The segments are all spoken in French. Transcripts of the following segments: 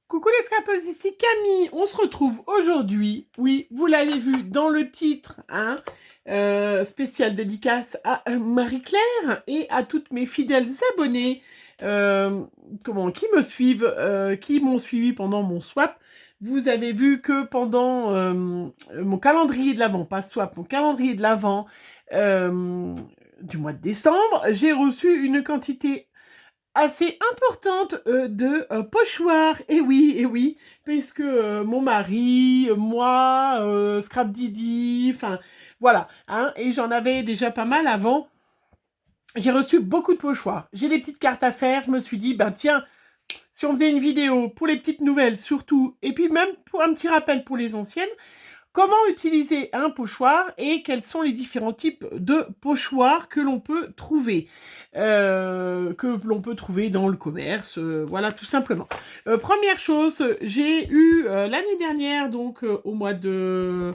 Coucou les scrapeuses, ici Camille. On se retrouve aujourd'hui, oui, vous l'avez vu dans le titre, hein, spécial dédicace à Marie-Claire et à toutes mes fidèles abonnés qui me suivent, qui m'ont suivi pendant mon swap. Vous avez vu que pendant mon calendrier de l'Avent, pas swap, mon calendrier de l'Avent du mois de décembre, j'ai reçu une quantité assez importante de pochoirs. Et oui, puisque mon mari, moi, Scrap Didi, enfin voilà, hein, et j'en avais déjà pas mal avant. J'ai reçu beaucoup de pochoirs. J'ai des petites cartes à faire. Je me suis dit, ben tiens, si on faisait une vidéo pour les petites nouvelles surtout, et puis même pour un petit rappel pour les anciennes, comment utiliser un pochoir et quels sont les différents types de pochoirs que l'on peut trouver dans le commerce, voilà tout simplement. Première chose, j'ai eu l'année dernière, donc au mois de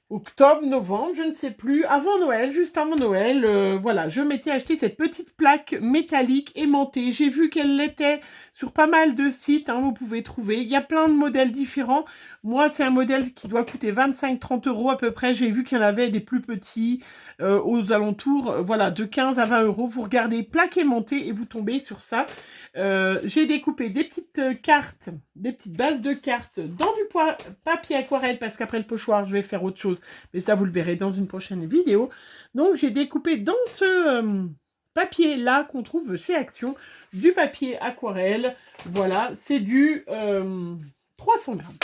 octobre, novembre, je ne sais plus, avant Noël, juste avant Noël, voilà, je m'étais acheté cette petite plaque métallique aimantée. J'ai vu qu'elle l'était sur pas mal de sites, hein, vous pouvez trouver. Il y a plein de modèles différents. Moi, c'est un modèle qui doit coûter 25-30 € à peu près. J'ai vu qu'il y en avait des plus petits aux alentours, voilà, de 15 à 20 €. Vous regardez plaque aimantée et vous tombez sur ça. J'ai découpé des petites cartes, des petites bases de cartes dans du papier aquarelle parce qu'après le pochoir, je vais faire autre chose. Mais ça, vous le verrez dans une prochaine vidéo. Donc, j'ai découpé dans ce papier-là qu'on trouve chez Action du papier aquarelle. Voilà, c'est du 300 grammes.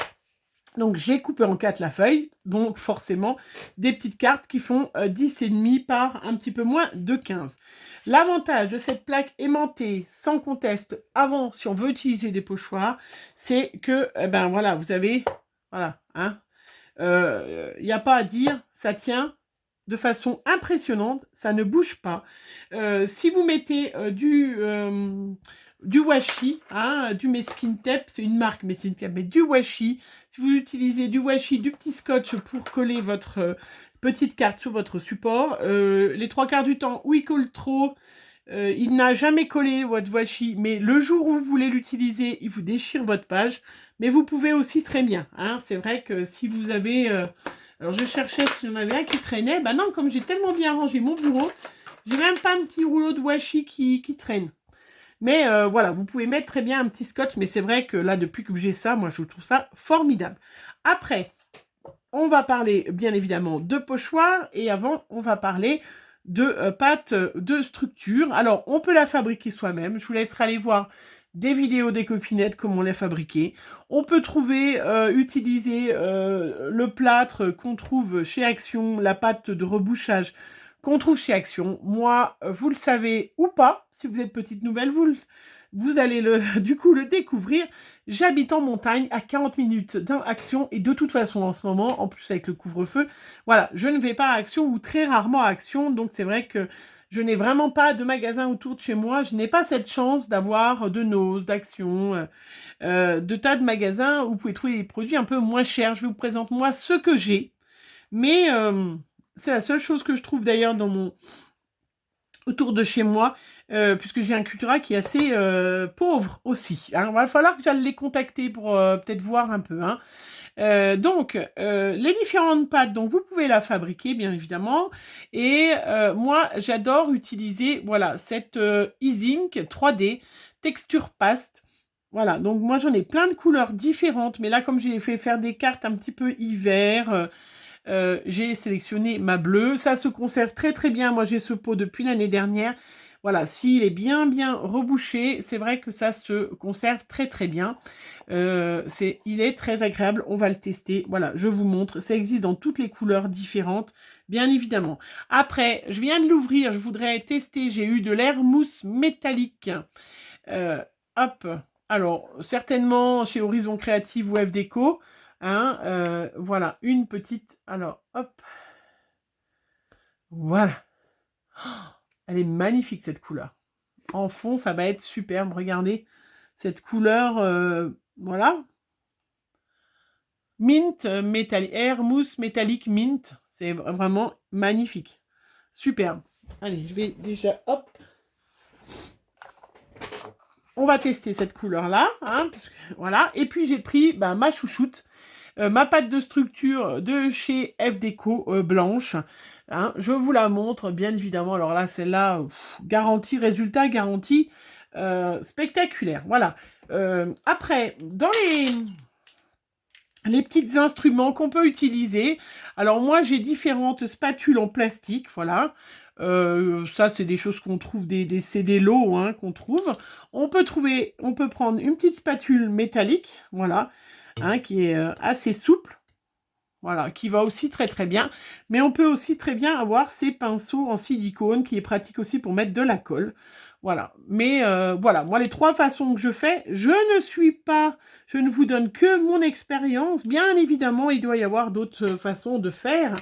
Donc, j'ai coupé en 4 la feuille. Donc, forcément, des petites cartes qui font 10,5 par un petit peu moins de 15. L'avantage de cette plaque aimantée, sans conteste, avant, si on veut utiliser des pochoirs, c'est que, ben voilà, vous avez, voilà, hein, il n'y a pas à dire, ça tient de façon impressionnante, ça ne bouge pas. Si vous mettez du washi, hein, du Meskin Tape, c'est une marque Meskin Tape, mais du washi, si vous utilisez du washi, du petit scotch pour coller votre petite carte sur votre support, les 3/4 du temps où il colle trop, il n'a jamais collé votre washi, mais le jour où vous voulez l'utiliser, il vous déchire votre page. Mais vous pouvez aussi très bien, hein, c'est vrai que si vous avez... alors je cherchais si j'en avais un qui traînait, bah non, comme j'ai tellement bien rangé mon bureau, j'ai même pas un petit rouleau de washi qui traîne. Mais voilà, vous pouvez mettre très bien un petit scotch, mais c'est vrai que là, depuis que j'ai ça, moi je trouve ça formidable. Après, on va parler bien évidemment de pochoir, et avant, on va parler de pâte de structure. Alors, on peut la fabriquer soi-même. Je vous laisserai aller voir des vidéos des copinettes, comment la fabriquer. On peut trouver, utiliser le plâtre qu'on trouve chez Action, la pâte de rebouchage qu'on trouve chez Action. Moi, vous le savez ou pas, si vous êtes petite nouvelle, vous allez du coup le découvrir. J'habite en montagne à 40 minutes d'Action et de toute façon en ce moment, en plus avec le couvre-feu, voilà, je ne vais pas à Action ou très rarement à Action, donc c'est vrai que je n'ai vraiment pas de magasin autour de chez moi. Je n'ai pas cette chance d'avoir de Noz, d'Action, de tas de magasins où vous pouvez trouver des produits un peu moins chers. Je vous présente moi ce que j'ai, mais c'est la seule chose que je trouve d'ailleurs autour de chez moi, puisque j'ai un Cultura qui est assez pauvre aussi, hein. Il va falloir que j'aille les contacter pour peut-être voir un peu, hein. Donc, les différentes pâtes, donc vous pouvez la fabriquer, bien évidemment. Et moi, j'adore utiliser, voilà, cette E-Zinc 3D Texture Paste. Voilà, donc moi, j'en ai plein de couleurs différentes. Mais là, comme j'ai fait faire des cartes un petit peu hiver, j'ai sélectionné ma bleue. Ça se conserve très très bien. Moi, j'ai ce pot depuis l'année dernière. Voilà, s'il est bien bien rebouché, c'est vrai que ça se conserve très très bien. Il est très agréable. On va le tester. Voilà, je vous montre. Ça existe dans toutes les couleurs différentes, bien évidemment. Après, je viens de l'ouvrir. Je voudrais tester. J'ai eu de l'air mousse métallique. Hop. Alors, certainement chez Horizon Créative ou F Déco. Hein, voilà, une petite... Alors, hop. Voilà. Elle est magnifique, cette couleur. En fond, ça va être superbe. Regardez cette couleur, voilà. Mint, métallique, air mousse métallique mint. C'est vraiment magnifique. Superbe. Allez, je vais déjà, hop. on va tester cette couleur-là. Hein, voilà. Et puis, j'ai pris ma chouchoute, ma pâte de structure de chez F Déco blanche. Hein, je vous la montre, bien évidemment. Alors là, celle-là, garantie, résultat garanti, spectaculaire. Voilà. Après, dans les petits instruments qu'on peut utiliser. Alors moi, j'ai différentes spatules en plastique, voilà. Ça, c'est des choses qu'on trouve, c'est des lots hein, qu'on trouve. On peut prendre une petite spatule métallique, voilà, hein, qui est assez souple, voilà, qui va aussi très très bien. Mais on peut aussi très bien avoir ces pinceaux en silicone, qui est pratique aussi pour mettre de la colle. Voilà, mais voilà, moi les 3 façons que je fais, je ne vous donne que mon expérience. Bien évidemment, il doit y avoir d'autres façons de faire.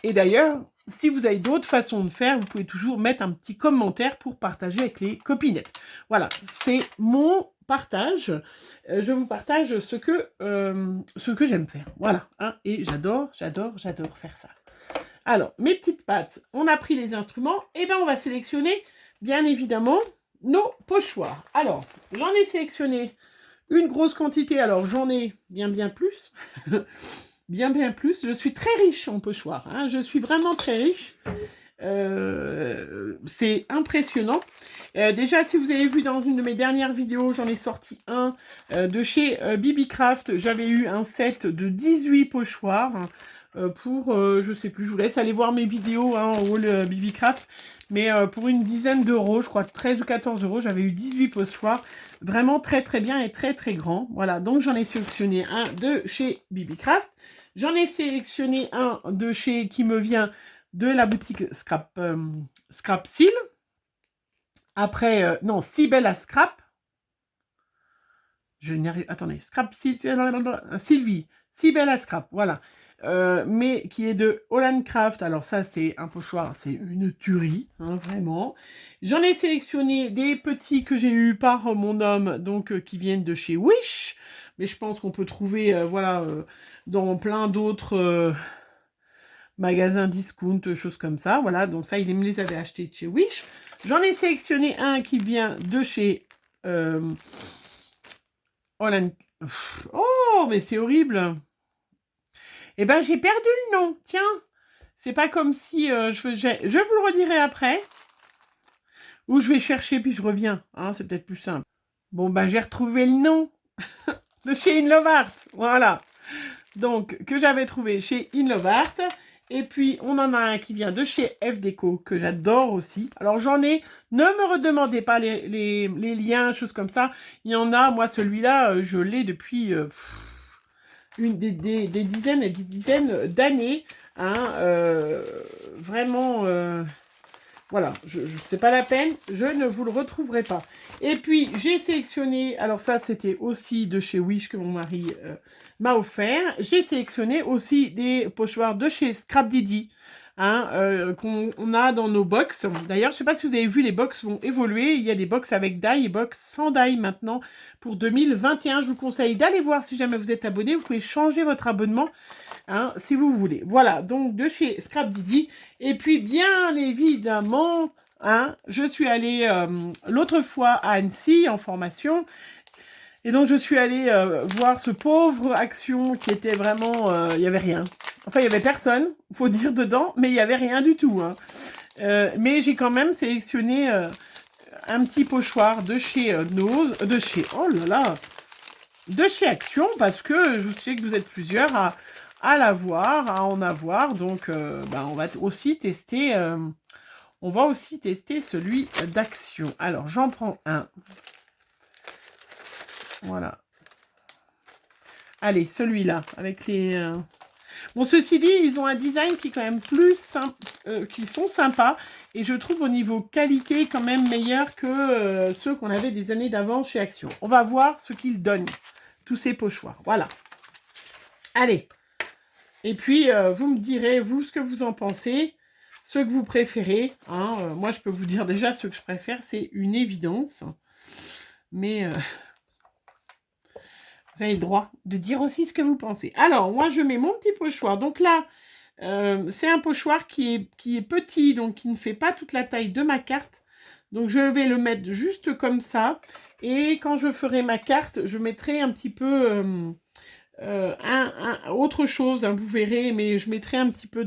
Et d'ailleurs, si vous avez d'autres façons de faire, vous pouvez toujours mettre un petit commentaire pour partager avec les copinettes. Voilà, c'est mon partage. Je vous partage ce que j'aime faire. Voilà, hein, et j'adore faire ça. Alors, mes petites pattes, on a pris les instruments, et bien on va sélectionner bien évidemment nos pochoirs. Alors, j'en ai sélectionné une grosse quantité, alors j'en ai bien plus, bien plus. Je suis très riche en pochoirs, hein. Je suis vraiment très riche. C'est impressionnant. Déjà, si vous avez vu dans une de mes dernières vidéos, j'en ai sorti un de chez BB-Craft. J'avais eu un set de 18 pochoirs pour, je sais plus, je vous laisse aller voir mes vidéos hein, en haul BB-Craft. Mais pour une dizaine d'euros, je crois 13 ou 14 euros, j'avais eu 18 pochoirs. Vraiment très très bien et très très grand. Voilà, donc j'en ai sélectionné un de chez BB-Craft. J'en ai sélectionné un de chez qui me vient de la boutique Scrap Seal. Après, non, Si Belle à Scrap. Je n'y arrive. Attendez, Scrap Seal, Sylvie. Si Belle à Scrap, voilà. Mais qui est de Holland Craft. Alors ça, c'est un pochoir, c'est une tuerie, hein, vraiment. J'en ai sélectionné des petits que j'ai eu par mon homme, donc qui viennent de chez Wish. Mais je pense qu'on peut trouver, voilà, dans plein d'autres magasins discount, choses comme ça. Voilà, donc ça, il me les avait achetés de chez Wish. J'en ai sélectionné un qui vient de chez Holland. Oh, mais c'est horrible. Eh ben, j'ai perdu le nom. Tiens, c'est pas comme si je vous le redirai après. Ou je vais chercher puis je reviens. Hein, c'est peut-être plus simple. Bon, ben, j'ai retrouvé le nom de chez In Love Art. Voilà. Donc, que j'avais trouvé chez In Love Art. Et puis, on en a un qui vient de chez F Déco, que j'adore aussi. Alors, j'en ai, ne me redemandez pas les liens, choses comme ça. Il y en a, moi, celui-là, je l'ai depuis des dizaines et des dizaines d'années. Hein, vraiment, voilà, c'est pas la peine, je ne vous le retrouverai pas. Et puis, j'ai sélectionné, alors ça, c'était aussi de chez Wish que mon mari m'a offert. J'ai sélectionné aussi des pochoirs de chez Scrap Didi, hein, qu'on a dans nos box. D'ailleurs, je ne sais pas si vous avez vu, les box vont évoluer. Il y a des box avec die et box sans die maintenant pour 2021. Je vous conseille d'aller voir si jamais vous êtes abonné. Vous pouvez changer votre abonnement hein, si vous voulez. Voilà, donc de chez Scrap Didi. Et puis, bien évidemment, hein, je suis allée l'autre fois à Annecy en formation. Et donc, je suis allée voir ce pauvre Action qui était vraiment... il n'y avait rien. Enfin, il n'y avait personne, il faut dire, dedans, mais il n'y avait rien du tout. Hein. Mais j'ai quand même sélectionné un petit pochoir de chez oh là là, de chez Action, parce que je sais que vous êtes plusieurs à l'avoir, à en avoir. Donc, on va aussi tester... on va aussi tester celui d'Action. Alors, j'en prends un. Voilà. Allez, celui-là, avec les... Bon, ceci dit, ils ont un design qui est quand même plus qui sont sympas. Et je trouve au niveau qualité quand même meilleur que ceux qu'on avait des années d'avant chez Action. On va voir ce qu'ils donnent, tous ces pochoirs. Voilà. Allez. Et puis, vous me direz, vous, ce que vous en pensez, ce que vous préférez. Hein. Moi, je peux vous dire déjà ce que je préfère, c'est une évidence. Mais... vous avez le droit de dire aussi ce que vous pensez. Alors, moi, je mets mon petit pochoir. Donc là, c'est un pochoir qui est petit, donc qui ne fait pas toute la taille de ma carte. Donc, je vais le mettre juste comme ça. Et quand je ferai ma carte, je mettrai un petit peu autre chose, hein, vous verrez, mais je mettrai un petit peu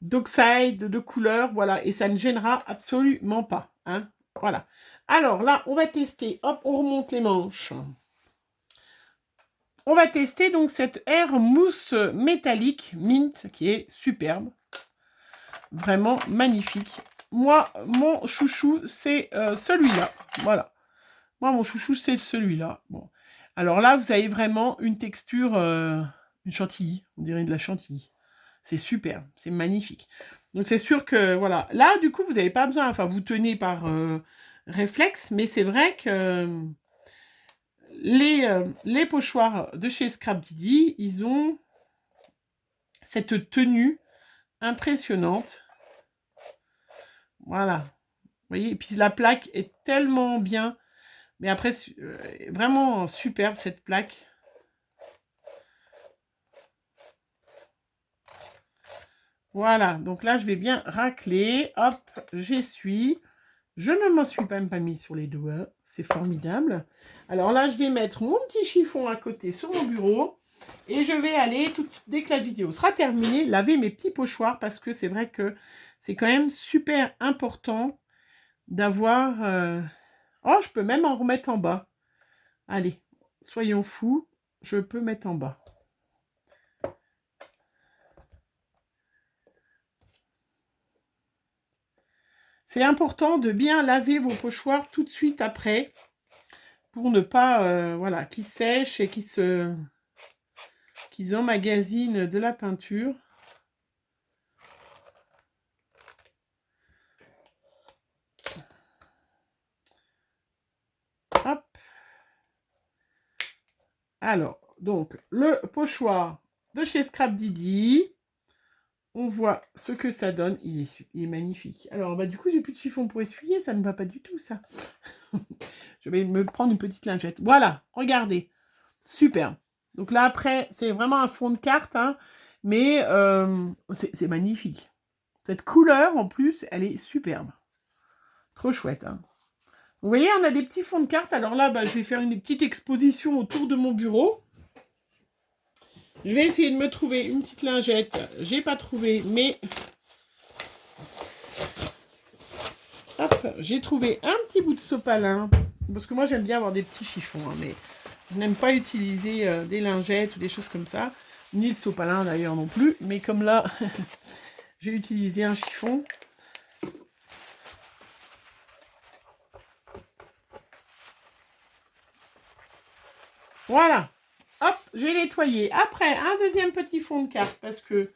d'oxyde, de couleur, voilà. Et ça ne gênera absolument pas, hein, voilà. Alors là, on va tester. Hop, on remonte les manches. On va tester donc cette air mousse métallique mint qui est superbe. Vraiment magnifique. Moi, mon chouchou, c'est celui-là. Voilà. Moi, mon chouchou, c'est celui-là. Bon. Alors là, vous avez vraiment une texture, une chantilly. On dirait de la chantilly. C'est superbe. C'est magnifique. Donc, c'est sûr que, voilà. Là, du coup, vous n'avez pas besoin. Enfin, vous tenez par réflexe. Mais c'est vrai que les pochoirs de chez Scrap Didi, ils ont cette tenue impressionnante. Voilà. Vous voyez, et puis la plaque est tellement bien. Mais après, vraiment superbe cette plaque. Voilà, donc là, je vais bien racler. Hop, j'essuie. Je ne m'en suis même pas mis sur les doigts. C'est formidable. Alors là, je vais mettre mon petit chiffon à côté sur mon bureau. Et je vais aller, dès que la vidéo sera terminée, laver mes petits pochoirs. Parce que c'est vrai que c'est quand même super important d'avoir... Oh, je peux même en remettre en bas. Allez, soyons fous. Je peux mettre en bas. C'est important de bien laver vos pochoirs tout de suite après pour ne pas, voilà, qu'ils sèchent et qu'ils emmagasinent de la peinture. Hop. Alors, donc, le pochoir de chez Scrap Didi. On voit ce que ça donne. Il est magnifique. Alors, bah, du coup, j'ai plus de chiffon pour essuyer. Ça ne va pas du tout, ça. Je vais me prendre une petite lingette. Voilà, regardez. Super. Donc là, après, c'est vraiment un fond de carte, hein, mais c'est magnifique. Cette couleur, en plus, elle est superbe. Trop chouette, hein. Vous voyez, on a des petits fonds de carte. Alors là, bah, je vais faire une petite exposition autour de mon bureau. Je vais essayer de me trouver une petite lingette. J'ai pas trouvé, mais... Hop, j'ai trouvé un petit bout de sopalin. Parce que moi, j'aime bien avoir des petits chiffons, hein, mais je n'aime pas utiliser des lingettes ou des choses comme ça. Ni le sopalin, d'ailleurs, non plus. Mais comme là, j'ai utilisé un chiffon. Voilà. Hop, j'ai nettoyé. Après, un deuxième petit fond de carte parce que...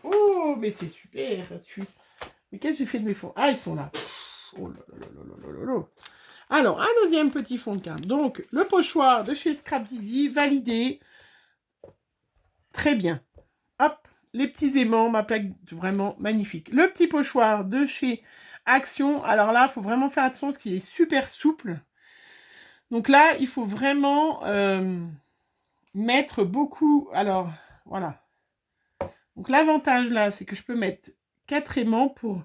Oh, mais c'est super. Mais qu'est-ce que j'ai fait de mes fonds? Ah, ils sont là. Oh là là là là là là là. Alors, un deuxième petit fond de carte. Donc, le pochoir de chez Scrap Didi, validé. Très bien. Hop, les petits aimants, ma plaque vraiment magnifique. Le petit pochoir de chez Action. Alors là, il faut vraiment faire attention parce qu'il est super souple. Donc là, il faut vraiment mettre beaucoup. Alors, voilà. Donc l'avantage là, c'est que je peux mettre 4 aimants pour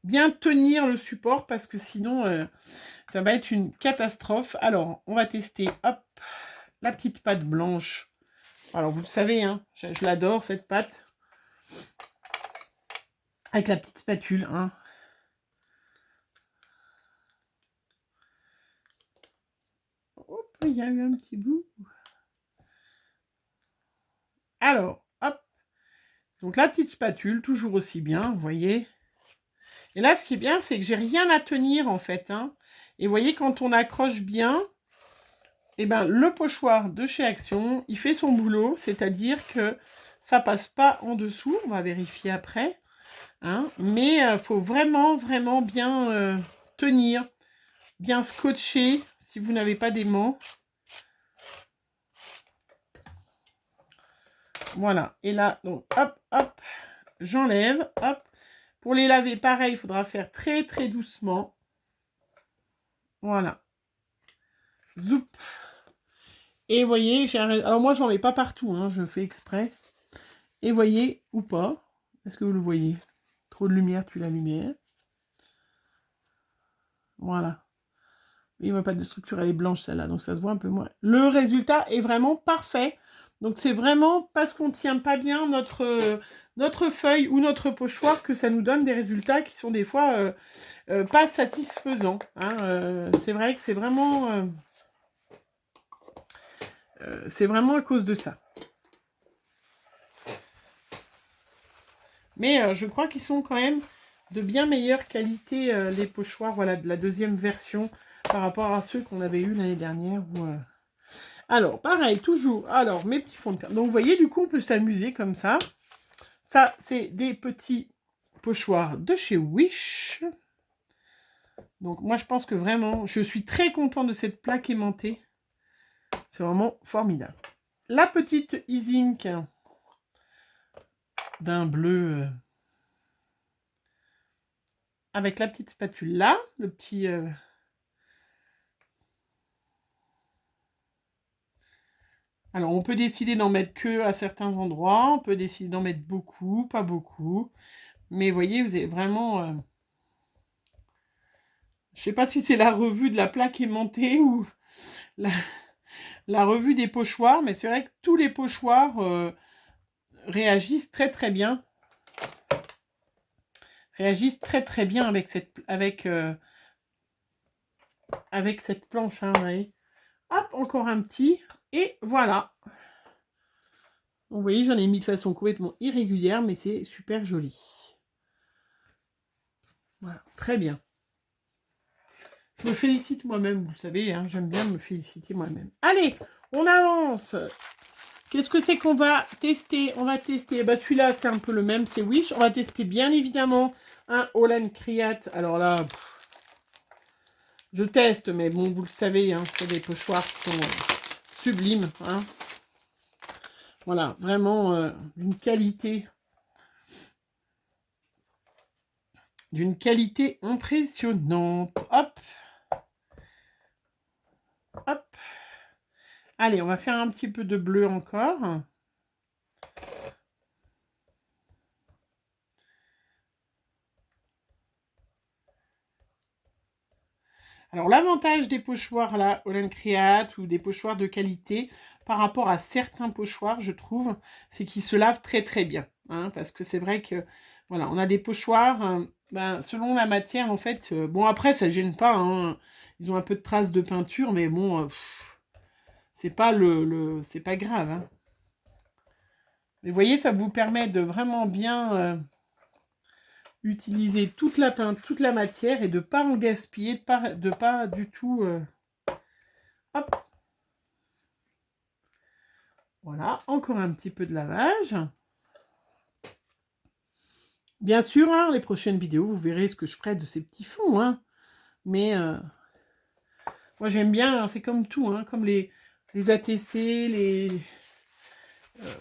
bien tenir le support parce que sinon, ça va être une catastrophe. Alors, on va tester, hop, la petite pâte blanche. Alors, vous le savez, hein, je l'adore, cette pâte. Avec la petite spatule, hein. Hop, il y a eu un petit bout. Alors, hop. Donc, la petite spatule, toujours aussi bien, vous voyez. Et là, ce qui est bien, c'est que j'ai rien à tenir, en fait, hein. Et vous voyez, quand on accroche bien, eh ben, le pochoir de chez Action, il fait son boulot, c'est-à-dire que ça passe pas en dessous. On va vérifier après. Hein, mais il faut vraiment, vraiment bien tenir, bien scotcher si vous n'avez pas d'aimant. Voilà. Et là, donc, hop, hop, j'enlève. Hop. Pour les laver, pareil, il faudra faire très, très doucement. Voilà. Zoup. Et vous voyez, alors moi, j'en mets pas partout, hein, je fais exprès. Et voyez, ou pas, Est-ce que vous le voyez? Trop de lumière, tue la lumière. Voilà. Il n'y a pas de structure, elle est blanche celle-là, donc ça se voit un peu moins. Le résultat est vraiment parfait. Donc c'est vraiment parce qu'on ne tient pas bien notre feuille ou notre pochoir que ça nous donne des résultats qui sont des fois pas satisfaisants. Hein. C'est vrai que c'est vraiment à cause de ça. Mais je crois qu'ils sont quand même de bien meilleure qualité, les pochoirs, voilà, de la deuxième version par rapport à ceux qu'on avait eu l'année dernière. Alors, pareil, toujours. Alors, mes petits fonds de teint. Donc, vous voyez, du coup, on peut s'amuser comme ça. Ça, c'est des petits pochoirs de chez Wish. Donc, moi, je pense que vraiment, je suis très contente de cette plaque aimantée. C'est vraiment formidable. La petite Isink d'un bleu avec la petite spatule là, le petit... Alors, on peut décider d'en mettre que à certains endroits, on peut décider d'en mettre beaucoup, pas beaucoup. Mais vous voyez, vous avez vraiment... Je ne sais pas si c'est la revue de la plaque aimantée ou la revue des pochoirs, mais c'est vrai que tous les pochoirs réagissent très très bien. Réagissent très très bien avec cette planche. Hein, vous voyez. Hop, encore un petit. Et voilà. Vous voyez, j'en ai mis de façon complètement irrégulière, mais c'est super joli. Voilà, très bien. Je me félicite moi-même, vous savez, hein, j'aime bien me féliciter moi-même. Allez, on avance. Qu'est-ce que c'est qu'on va tester? On va tester, bah, celui-là, c'est un peu le même, c'est Wish. On va tester, bien évidemment, un Holland Create. Alors là, je teste, mais bon, vous le savez, hein, c'est des pochoirs qui sont sublimes. Hein. Voilà, vraiment d'une qualité impressionnante. Hop. Hop. Allez, on va faire un petit peu de bleu encore. Alors, l'avantage des pochoirs, là, Holland Create, ou des pochoirs de qualité, par rapport à certains pochoirs, je trouve, c'est qu'ils se lavent très très bien. Hein, parce que c'est vrai que, voilà, on a des pochoirs, ben, selon la matière, en fait, bon, après, ça ne gêne pas, hein, ils ont un peu de traces de peinture, mais bon, c'est pas c'est pas grave. Hein. Mais vous voyez, ça vous permet de vraiment bien utiliser toute la matière et de ne pas en gaspiller, de pas du tout... Hop. Voilà, encore un petit peu de lavage. Bien sûr, hein, les prochaines vidéos, vous verrez ce que je ferai de ces petits fonds. Hein. Mais moi, j'aime bien, hein, c'est comme tout, hein, comme les ATC,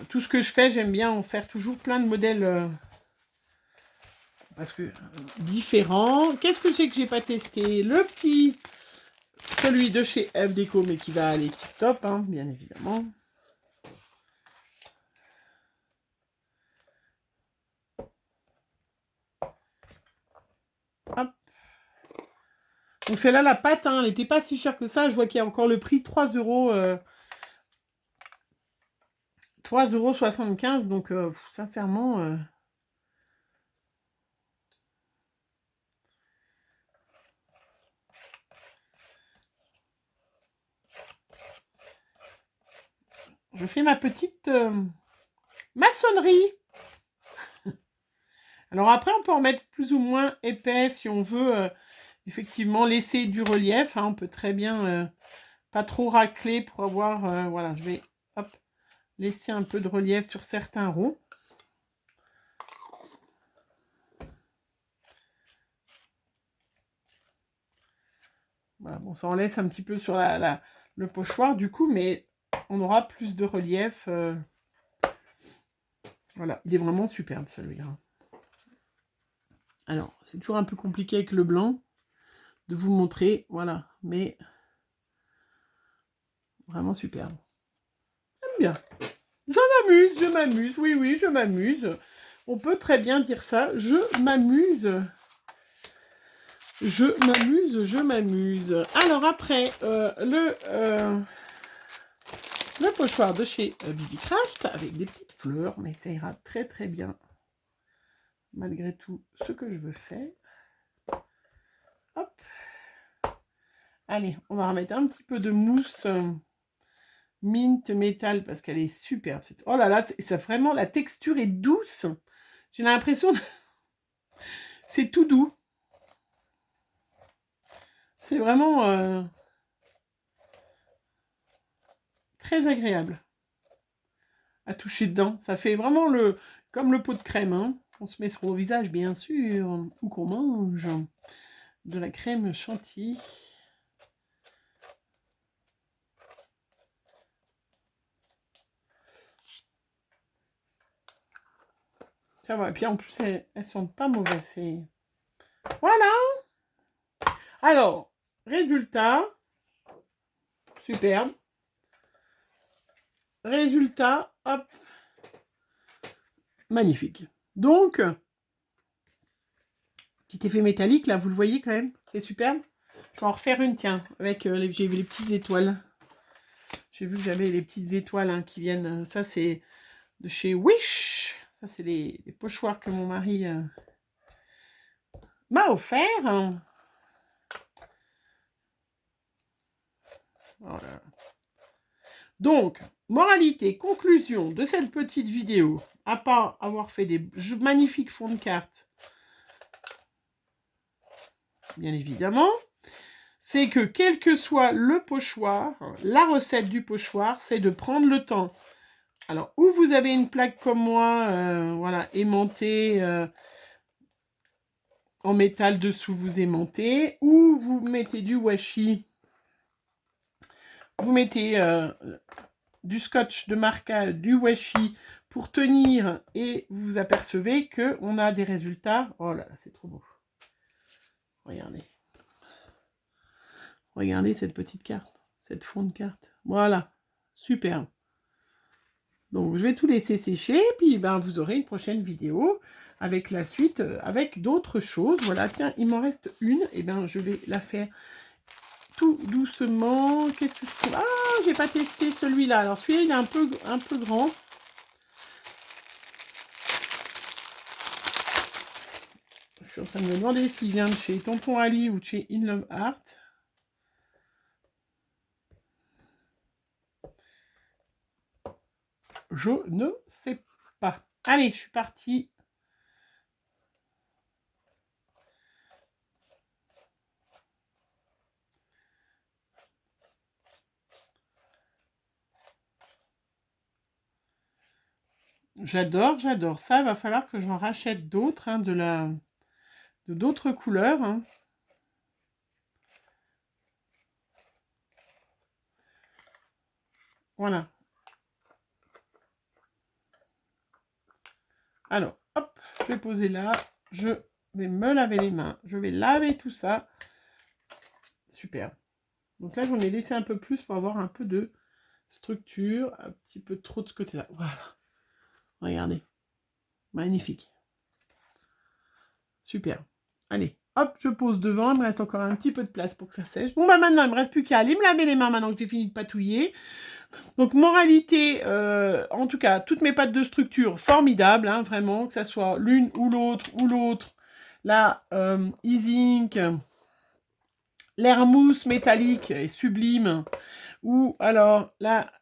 tout ce que je fais, j'aime bien en faire toujours plein de modèles parce que différents. Qu'est-ce que c'est que j'ai pas testé? Le petit, celui de chez F Déco, mais qui va aller tip top, hein, bien évidemment. Hop. Donc celle-là, la pâte, hein, elle n'était pas si chère que ça. Je vois qu'il y a encore le prix 3 euros. 3,75 €. Donc sincèrement... je fais ma petite maçonnerie. Alors après, on peut en mettre plus ou moins épais si on veut effectivement laisser du relief. Hein, on peut très bien pas trop racler pour avoir... voilà, je vais hop, laisser un peu de relief sur certains ronds. Voilà, bon, ça en laisse un petit peu sur le pochoir du coup, mais on aura plus de relief. Voilà, il est vraiment superbe celui-là. Alors, c'est toujours un peu compliqué avec le blanc de vous montrer, voilà, mais vraiment superbe. J'aime bien. Je m'amuse, oui, je m'amuse. On peut très bien dire ça. Je m'amuse. Je m'amuse, je m'amuse. Alors après, le pochoir de chez Bibi Craft avec des petites fleurs, mais ça ira très très bien. Malgré tout ce que je veux faire. Hop. Allez, on va remettre un petit peu de mousse mint métal parce qu'elle est superbe. Oh là là, ça vraiment, la texture est douce. J'ai l'impression c'est tout doux. C'est vraiment très agréable à toucher dedans. Ça fait vraiment comme le pot de crème. Hein. On se met sur le visage, bien sûr, ou qu'on mange de la crème chantilly. Ça va. Et puis en plus, elles sont pas mauvaises. Voilà. Alors, résultat. Superbe. Résultat, hop. Magnifique. Donc, petit effet métallique, là, vous le voyez quand même. C'est superbe. Je vais en refaire une, tiens, avec j'ai vu les petites étoiles. J'ai vu que j'avais les petites étoiles hein, qui viennent. Ça, c'est de chez Wish. Ça, c'est les pochoirs que mon mari m'a offert. Voilà. Donc, moralité, conclusion de cette petite vidéo, à part avoir fait des magnifiques fonds de cartes, bien évidemment, c'est que quel que soit le pochoir, la recette du pochoir, c'est de prendre le temps. Alors, ou vous avez une plaque comme moi, voilà, aimantée, en métal dessous, vous aimantez, ou vous mettez du washi, vous mettez du scotch de marquage, du washi pour tenir, et vous apercevez qu'on a des résultats. Oh là là, c'est trop beau. Regardez. Regardez cette petite carte, cette fond de carte. Voilà, superbe. Donc, je vais tout laisser sécher, puis ben, vous aurez une prochaine vidéo avec la suite, avec d'autres choses. Voilà, tiens, il m'en reste une, et ben, je vais la faire tout doucement. Qu'est-ce que je trouve? Ah, j'ai pas testé celui-là. Alors, celui-là, il est un peu grand. Je suis en train de me demander s'il vient de chez Tonton Ali ou de chez In Love Art. Je ne sais pas. Allez, je suis partie. J'adore, j'adore. Ça, il va falloir que j'en rachète d'autres, hein, de d'autres couleurs. Hein. Voilà. Alors, hop, je vais poser là. Je vais me laver les mains. Je vais laver tout ça. Super. Donc là, j'en ai laissé un peu plus pour avoir un peu de structure. Un petit peu trop de ce côté-là. Voilà. Regardez. Magnifique. Super. Allez, hop, je pose devant. Il me reste encore un petit peu de place pour que ça sèche. Bon, bah maintenant, il me reste plus qu'à aller me laver les mains maintenant que j'ai fini de patouiller. Donc, moralité, en tout cas, toutes mes pâtes de structure, formidables, hein, vraiment, que ça soit l'une ou l'autre. La E-Zinc, l'Hermousse métallique est sublime. Ou alors la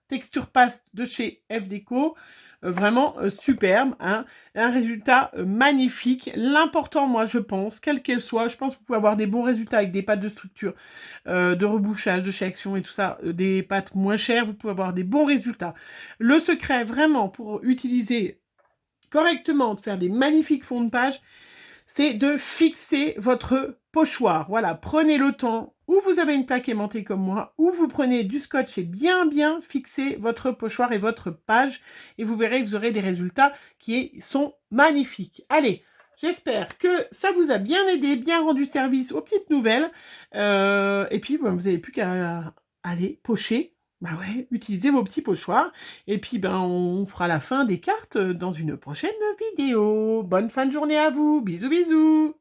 texture paste de chez F Déco. Vraiment superbe, hein. Un résultat magnifique. L'important, moi, je pense, quelle qu'elle soit, je pense que vous pouvez avoir des bons résultats avec des pâtes de structure, de rebouchage, de chez Action et tout ça, des pâtes moins chères, vous pouvez avoir des bons résultats. Le secret, vraiment, pour utiliser correctement, de faire des magnifiques fonds de page, c'est de fixer votre pochoir. Voilà, prenez le temps, ou vous avez une plaque aimantée comme moi, ou vous prenez du scotch et bien fixer votre pochoir et votre page, et vous verrez que vous aurez des résultats qui sont magnifiques. Allez, j'espère que ça vous a bien aidé, bien rendu service aux petites nouvelles, et puis vous n'avez plus qu'à aller pocher Bah ouais, utilisez vos petits pochoirs et puis, ben, on fera la fin des cartes, dans une prochaine vidéo. Bonne fin de journée à vous. Bisous, bisous.